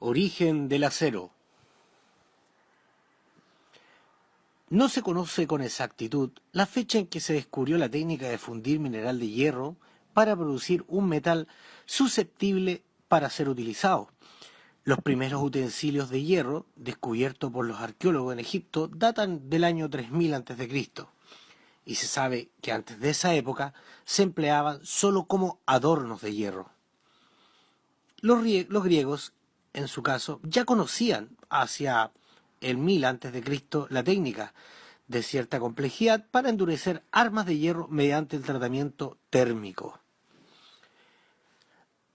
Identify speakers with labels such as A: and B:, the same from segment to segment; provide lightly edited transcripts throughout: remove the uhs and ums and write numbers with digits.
A: Origen del acero. No se conoce con exactitud la fecha en que se descubrió la técnica de fundir mineral de hierro para producir un metal susceptible para ser utilizado. Los primeros utensilios de hierro, descubiertos por los arqueólogos en Egipto, datan del año 3000 a.C. Y se sabe que antes de esa época se empleaban solo como adornos de hierro. Los griegos, en su caso, ya conocían hacia el 1000 a.C. la técnica de cierta complejidad para endurecer armas de hierro mediante el tratamiento térmico.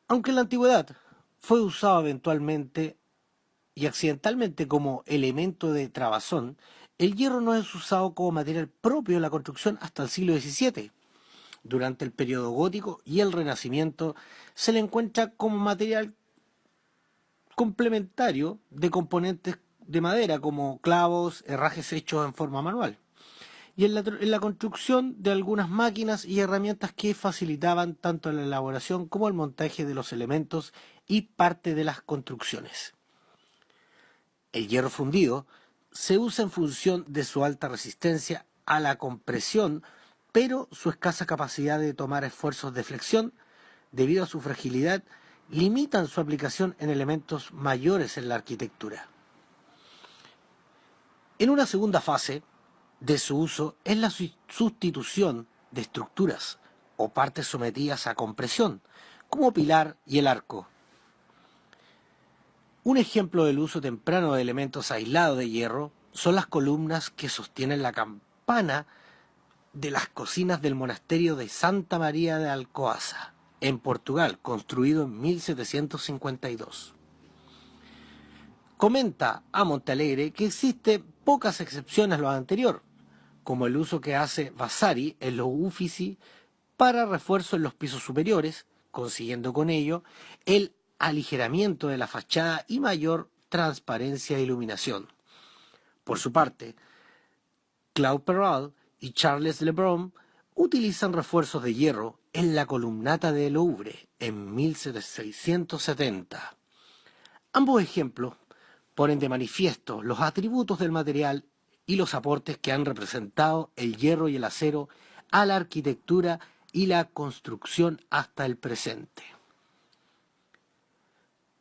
A: Aunque en la antigüedad fue usado eventualmente y accidentalmente como elemento de trabazón, el hierro no es usado como material propio de la construcción hasta el siglo XVII. Durante el periodo gótico y el Renacimiento se le encuentra como material complementario de componentes de madera como clavos, herrajes hechos en forma manual, y en la construcción de algunas máquinas y herramientas que facilitaban tanto la elaboración como el montaje de los elementos y parte de las construcciones. El hierro fundido se usa en función de su alta resistencia a la compresión, pero su escasa capacidad de tomar esfuerzos de flexión, debido a su fragilidad, limitan su aplicación en elementos mayores en la arquitectura. En una segunda fase de su uso es la sustitución de estructuras o partes sometidas a compresión, como pilar y el arco. Un ejemplo del uso temprano de elementos aislados de hierro son las columnas que sostienen la campana de las cocinas del monasterio de Santa María de Alcoaza, en Portugal, construido en 1752. Comenta a Montalegre que existen pocas excepciones a lo anterior, como el uso que hace Vasari en los Uffizi para refuerzo en los pisos superiores, consiguiendo con ello el aligeramiento de la fachada y mayor transparencia e iluminación. Por su parte, Claude Perrault y Charles Le Brun utilizan refuerzos de hierro en la columnata de Louvre en 1670. Ambos ejemplos ponen de manifiesto los atributos del material y los aportes que han representado el hierro y el acero a la arquitectura y la construcción hasta el presente.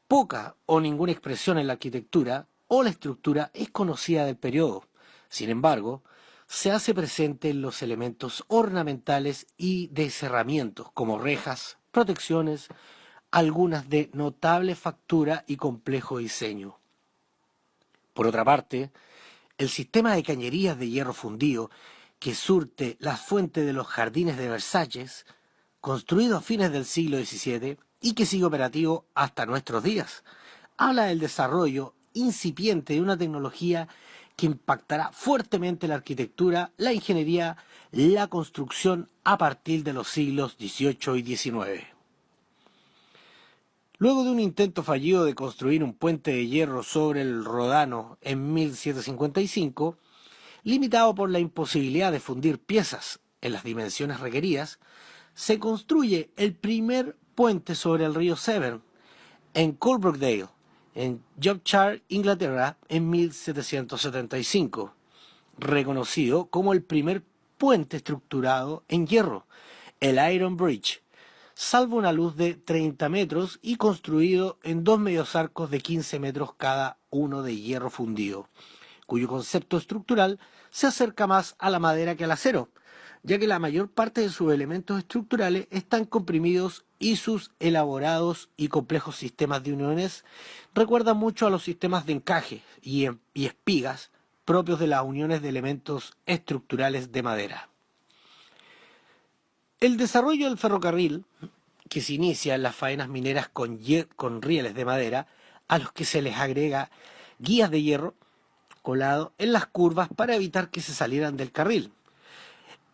A: Poca o ninguna expresión en la arquitectura o la estructura es conocida del periodo. Sin embargo, se hace presente en los elementos ornamentales y de cerramientos como rejas, protecciones, algunas de notable factura y complejo diseño. Por otra parte, el sistema de cañerías de hierro fundido que surte la fuente de los jardines de Versalles, construido a fines del siglo XVII y que sigue operativo hasta nuestros días, habla del desarrollo incipiente de una tecnología que impactará fuertemente la arquitectura, la ingeniería, la construcción a partir de los siglos XVIII y XIX. Luego de un intento fallido de construir un puente de hierro sobre el Ródano en 1755, limitado por la imposibilidad de fundir piezas en las dimensiones requeridas, se construye el primer puente sobre el río Severn en Coalbrookdale, en Yorkshire, Inglaterra, en 1775, reconocido como el primer puente estructurado en hierro, el Iron Bridge, salvo una luz de 30 metros y construido en dos medios arcos de 15 metros cada uno de hierro fundido, cuyo concepto estructural se acerca más a la madera que al acero, ya que la mayor parte de sus elementos estructurales están comprimidos y sus elaborados y complejos sistemas de uniones recuerdan mucho a los sistemas de encaje y espigas propios de las uniones de elementos estructurales de madera. El desarrollo del ferrocarril, que se inicia en las faenas mineras con rieles de madera, a los que se les agrega guías de hierro colado en las curvas para evitar que se salieran del carril.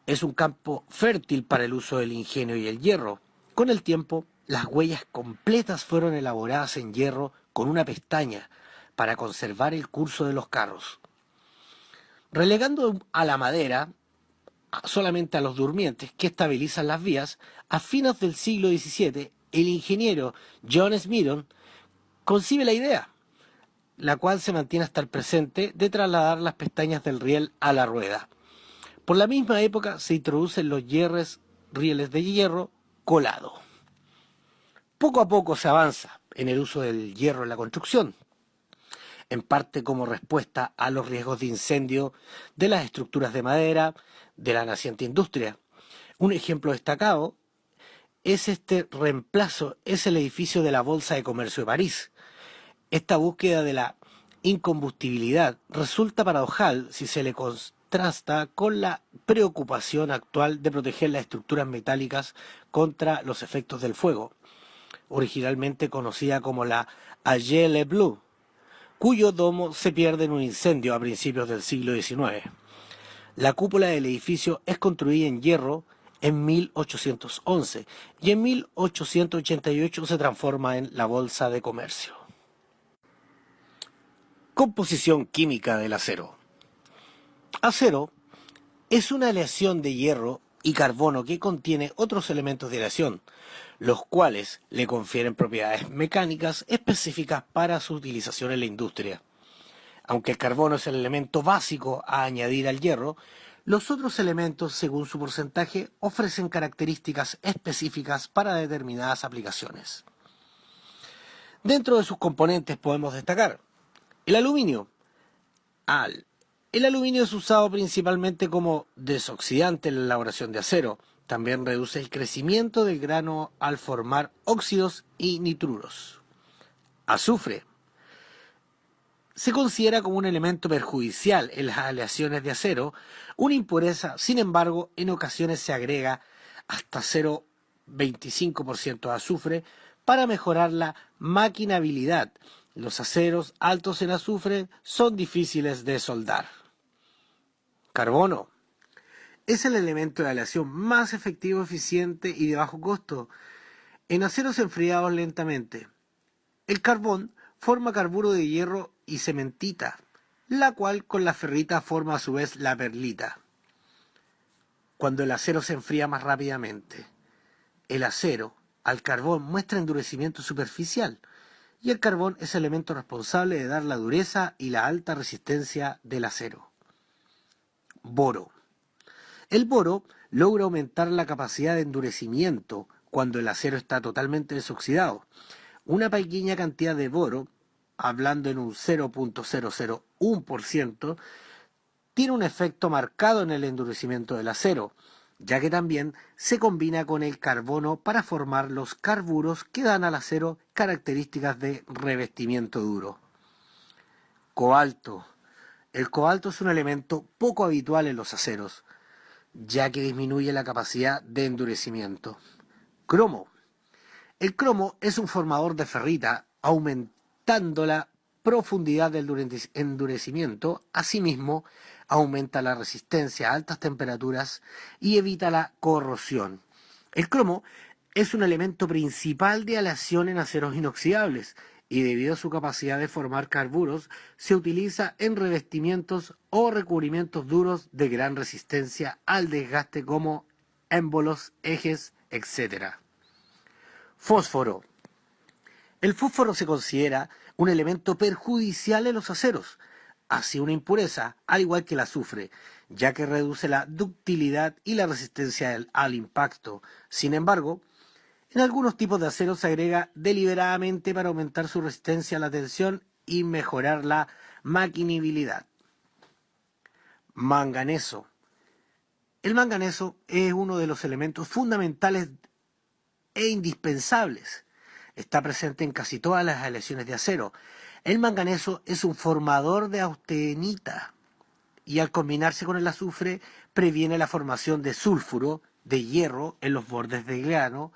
A: Es un campo fértil para el uso del ingenio y el hierro. Con el tiempo, las huellas completas fueron elaboradas en hierro con una pestaña para conservar el curso de los carros. Relegando a la madera solamente a los durmientes que estabilizan las vías, a fines del siglo XVII, el ingeniero John Smithson concibe la idea la cual se mantiene hasta el presente, de trasladar las pestañas del riel a la rueda. Por la misma época se introducen los rieles de hierro colado. Poco a poco se avanza en el uso del hierro en la construcción, en parte como respuesta a los riesgos de incendio de las estructuras de madera de la naciente industria. Un ejemplo destacado es este reemplazo, es el edificio de la Bolsa de Comercio de París. Esta búsqueda de la incombustibilidad resulta paradojal si se le contrasta con la preocupación actual de proteger las estructuras metálicas contra los efectos del fuego, originalmente conocida como la Agile Bleu, cuyo domo se pierde en un incendio a principios del siglo XIX. La cúpula del edificio es construida en hierro en 1811 y en 1888 se transforma en la Bolsa de Comercio. Composición química del acero. Acero es una aleación de hierro y carbono que contiene otros elementos de aleación, los cuales le confieren propiedades mecánicas específicas para su utilización en la industria. Aunque el carbono es el elemento básico a añadir al hierro, los otros elementos, según su porcentaje, ofrecen características específicas para determinadas aplicaciones. Dentro de sus componentes podemos destacar el aluminio. El aluminio es usado principalmente como desoxidante en la elaboración de acero. También reduce el crecimiento del grano al formar óxidos y nitruros. Azufre. Se considera como un elemento perjudicial en las aleaciones de acero, una impureza, sin embargo, en ocasiones se agrega hasta 0,25% de azufre para mejorar la maquinabilidad. Los aceros altos en azufre son difíciles de soldar. Carbono. Es el elemento de aleación más efectivo, eficiente y de bajo costo en aceros enfriados lentamente. El carbón forma carburo de hierro y cementita, la cual con la ferrita forma a su vez la perlita. Cuando el acero se enfría más rápidamente, el acero al carbón muestra endurecimiento superficial y el carbón es el elemento responsable de dar la dureza y la alta resistencia del acero. Boro. El boro logra aumentar la capacidad de endurecimiento cuando el acero está totalmente desoxidado. Una pequeña cantidad de boro, hablando en un 0,001%, tiene un efecto marcado en el endurecimiento del acero, ya que también se combina con el carbono para formar los carburos que dan al acero características de revestimiento duro. Cobalto. El cobalto es un elemento poco habitual en los aceros, ya que disminuye la capacidad de endurecimiento. Cromo. El cromo es un formador de ferrita, aumentando la profundidad del endurecimiento. Asimismo, aumenta la resistencia a altas temperaturas y evita la corrosión. El cromo es un elemento principal de aleación en aceros inoxidables y debido a su capacidad de formar carburos, se utiliza en revestimientos o recubrimientos duros de gran resistencia al desgaste como émbolos, ejes, etc. Fósforo. El fósforo se considera un elemento perjudicial en los aceros, así una impureza, al igual que el azufre, ya que reduce la ductilidad y la resistencia al impacto. Sin embargo, en algunos tipos de acero se agrega deliberadamente para aumentar su resistencia a la tensión y mejorar la maquinabilidad. Manganeso. El manganeso es uno de los elementos fundamentales e indispensables. Está presente en casi todas las aleaciones de acero. El manganeso es un formador de austenita y al combinarse con el azufre previene la formación de sulfuro de hierro en los bordes del grano,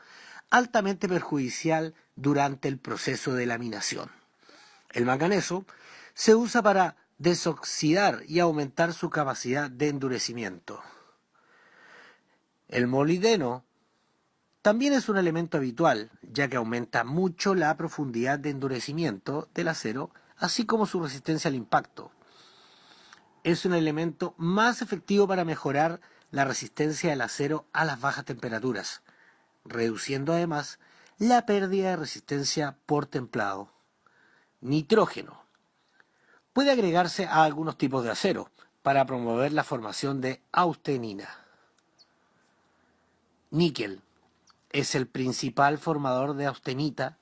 A: altamente perjudicial durante el proceso de laminación. El manganeso se usa para desoxidar y aumentar su capacidad de endurecimiento. El molibdeno también es un elemento habitual, ya que aumenta mucho la profundidad de endurecimiento del acero, así como su resistencia al impacto. Es un elemento más efectivo para mejorar la resistencia del acero a las bajas temperaturas, reduciendo además la pérdida de resistencia por templado. Nitrógeno. Puede agregarse a algunos tipos de acero para promover la formación de austenina. Níquel es el principal formador de austenita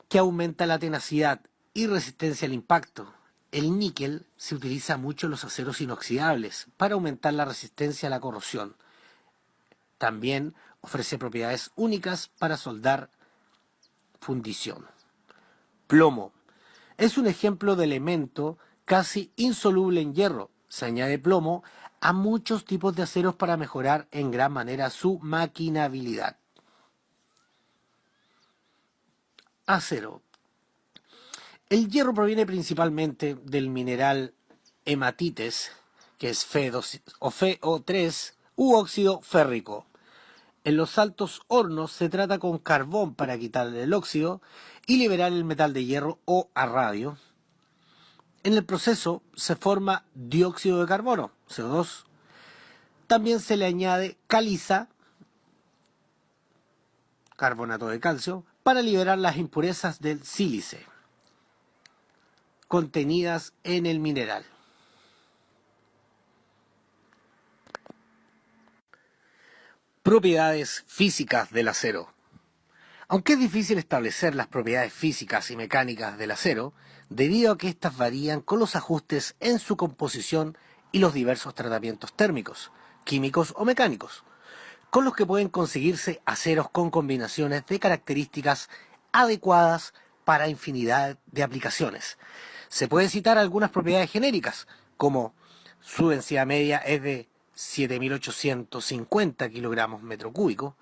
A: que aumenta la tenacidad y resistencia al impacto. El níquel se utiliza mucho en los aceros inoxidables para aumentar la resistencia a la corrosión. También ofrece propiedades únicas para soldar fundición. Plomo es un ejemplo de elemento casi insoluble en hierro. Se añade plomo a muchos tipos de aceros para mejorar en gran manera su maquinabilidad. Acero. El hierro proviene principalmente del mineral hematites, que es Fe2 o Fe3 u óxido férrico. En los altos hornos se trata con carbón para quitarle el óxido y liberar el metal de hierro o a radio. En el proceso se forma dióxido de carbono, CO2. También se le añade caliza, carbonato de calcio, para liberar las impurezas del sílice contenidas en el mineral. Propiedades físicas del acero. Aunque es difícil establecer las propiedades físicas y mecánicas del acero, debido a que éstas varían con los ajustes en su composición y los diversos tratamientos térmicos, químicos o mecánicos, con los que pueden conseguirse aceros con combinaciones de características adecuadas para infinidad de aplicaciones. Se puede citar algunas propiedades genéricas, como su densidad media es de 7.850 kilogramos metro cúbico.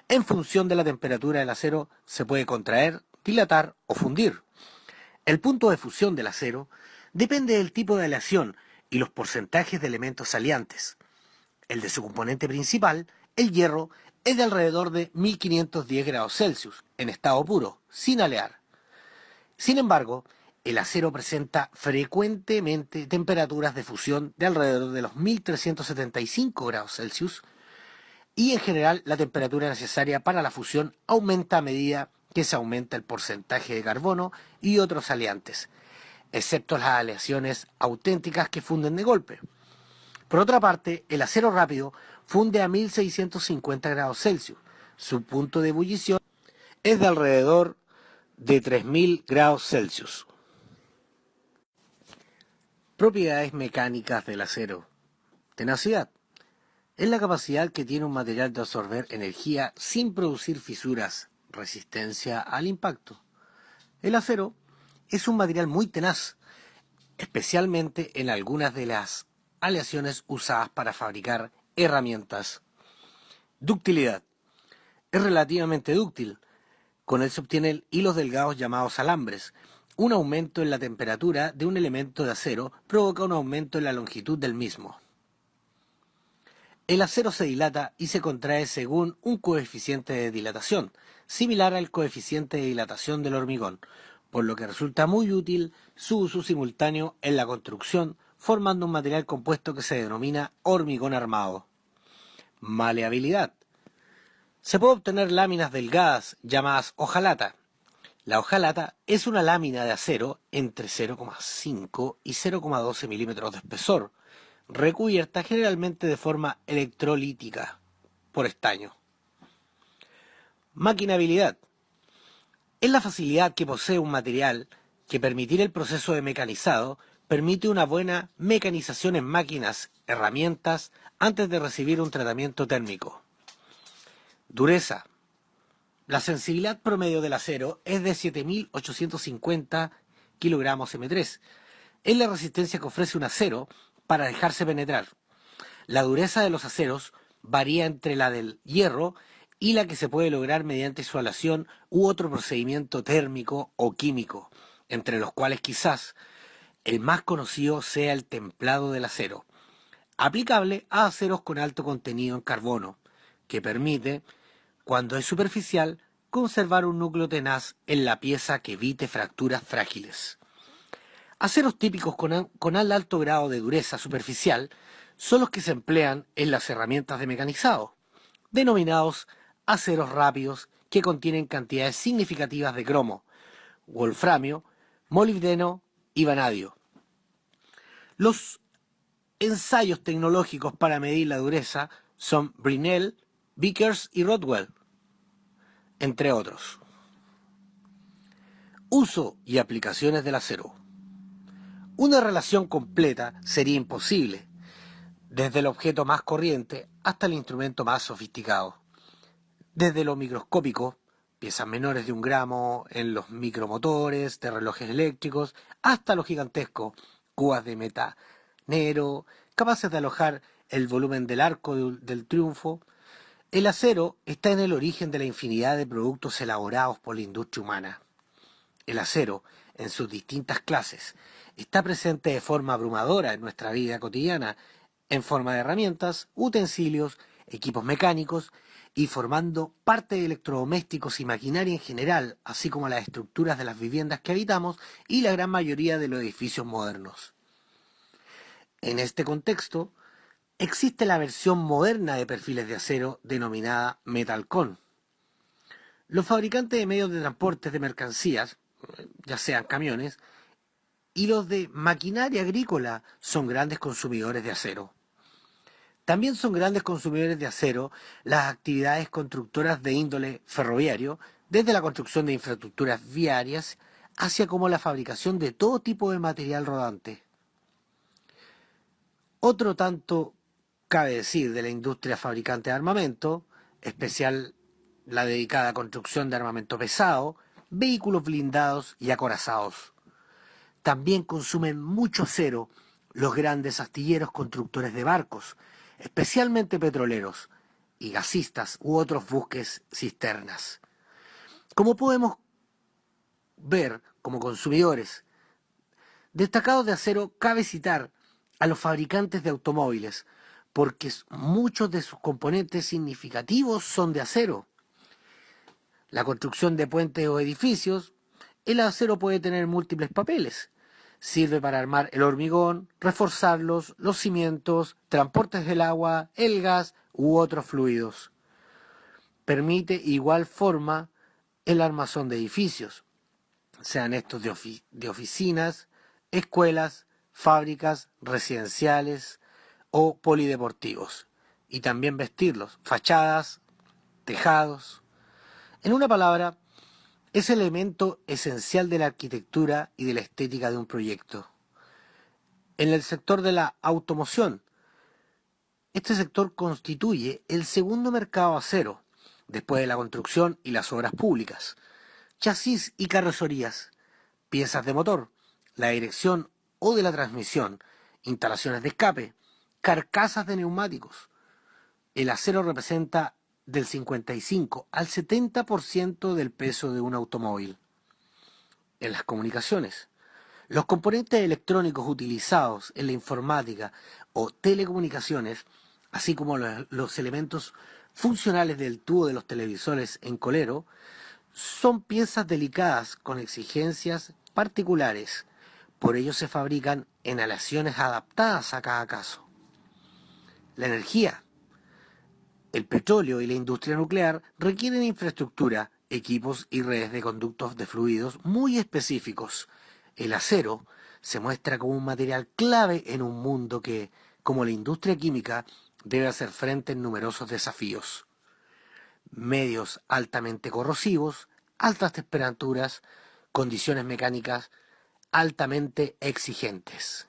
A: En función de la temperatura del acero se puede contraer, dilatar o fundir. El punto de fusión del acero depende del tipo de aleación y los porcentajes de elementos aliantes. El de su componente principal, el hierro, es de alrededor de 1510 grados Celsius, en estado puro, sin alear. Sin embargo, el acero presenta frecuentemente temperaturas de fusión de alrededor de los 1375 grados Celsius y en general la temperatura necesaria para la fusión aumenta a medida que se aumenta el porcentaje de carbono y otros aliantes, excepto las aleaciones auténticas que funden de golpe. Por otra parte, el acero rápido funde a 1650 grados Celsius. Su punto de ebullición es de alrededor de 3000 grados Celsius. Propiedades mecánicas del acero. Tenacidad. Es la capacidad que tiene un material de absorber energía sin producir fisuras. Resistencia al impacto. El acero es un material muy tenaz, especialmente en algunas de las aleaciones usadas para fabricar herramientas. Ductilidad. Es relativamente dúctil. Con él se obtienen hilos delgados llamados alambres. Un aumento en la temperatura de un elemento de acero provoca un aumento en la longitud del mismo. El acero se dilata y se contrae según un coeficiente de dilatación, similar al coeficiente de dilatación del hormigón, por lo que resulta muy útil su uso simultáneo en la construcción, formando un material compuesto que se denomina hormigón armado. Maleabilidad. Se puede obtener láminas delgadas llamadas hojalata. La hojalata es una lámina de acero entre 0,5 y 0,12 milímetros de espesor, recubierta generalmente de forma electrolítica por estaño. Maquinabilidad. Es la facilidad que posee un material que permitir el proceso de mecanizado permite una buena mecanización en máquinas, herramientas, antes de recibir un tratamiento térmico. Dureza. La sensibilidad promedio del acero es de 7850 kilogramos M3. Es la resistencia que ofrece un acero para dejarse penetrar. La dureza de los aceros varía entre la del hierro y la que se puede lograr mediante su aleación u otro procedimiento térmico o químico, entre los cuales quizás el más conocido sea el templado del acero, aplicable a aceros con alto contenido en carbono, que permite, cuando es superficial, conservar un núcleo tenaz en la pieza que evite fracturas frágiles. Aceros típicos con alto grado de dureza superficial son los que se emplean en las herramientas de mecanizado, denominados aceros rápidos que contienen cantidades significativas de cromo, wolframio, molibdeno y vanadio. Los ensayos tecnológicos para medir la dureza son Brinell, Vickers y Rodwell, entre otros. Uso y aplicaciones del acero. Una relación completa sería imposible, desde el objeto más corriente hasta el instrumento más sofisticado. Desde lo microscópico, piezas menores de 1 gramo en los micromotores de relojes eléctricos, hasta lo gigantesco, cubas de metanero, capaces de alojar el volumen del arco del triunfo. El acero está en el origen de la infinidad de productos elaborados por la industria humana. El acero, en sus distintas clases, está presente de forma abrumadora en nuestra vida cotidiana, en forma de herramientas, utensilios, equipos mecánicos y formando parte de electrodomésticos y maquinaria en general, así como las estructuras de las viviendas que habitamos y la gran mayoría de los edificios modernos. En este contexto, existe la versión moderna de perfiles de acero denominada Metalcon. Los fabricantes de medios de transporte de mercancías, ya sean camiones, y los de maquinaria agrícola son grandes consumidores de acero. También son grandes consumidores de acero las actividades constructoras de índole ferroviario, desde la construcción de infraestructuras viarias hacia como la fabricación de todo tipo de material rodante. Otro tanto cabe decir de la industria fabricante de armamento, especial la dedicada a construcción de armamento pesado, vehículos blindados y acorazados. También consumen mucho acero los grandes astilleros constructores de barcos, especialmente petroleros, y gasistas u otros buques cisternas. Como podemos ver como consumidores destacados de acero, cabe citar a los fabricantes de automóviles, porque muchos de sus componentes significativos son de acero. La construcción de puentes o edificios, el acero puede tener múltiples papeles. Sirve para armar el hormigón, reforzarlos, los cimientos, transportes del agua, el gas u otros fluidos. Permite igual forma el armazón de edificios, sean estos de oficinas, escuelas, fábricas, residenciales o polideportivos. Y también vestirlos, fachadas, tejados. En una palabra, es elemento esencial de la arquitectura y de la estética de un proyecto. En el sector de la automoción, este sector constituye el segundo mercado acero, después de la construcción y las obras públicas. Chasis y carrocerías, piezas de motor, la dirección o de la transmisión, instalaciones de escape, carcasas de neumáticos. El acero representa del 55 al 70% del peso de un automóvil. En las comunicaciones, los componentes electrónicos utilizados en la informática o telecomunicaciones, así como los elementos funcionales del tubo de los televisores en colero, son piezas delicadas con exigencias particulares. Por ello se fabrican en aleaciones adaptadas a cada caso. La energía, el petróleo y la industria nuclear requieren infraestructura, equipos y redes de conductos de fluidos muy específicos. El acero se muestra como un material clave en un mundo que, como la industria química, debe hacer frente a numerosos desafíos. Medios altamente corrosivos, altas temperaturas, condiciones mecánicas altamente exigentes.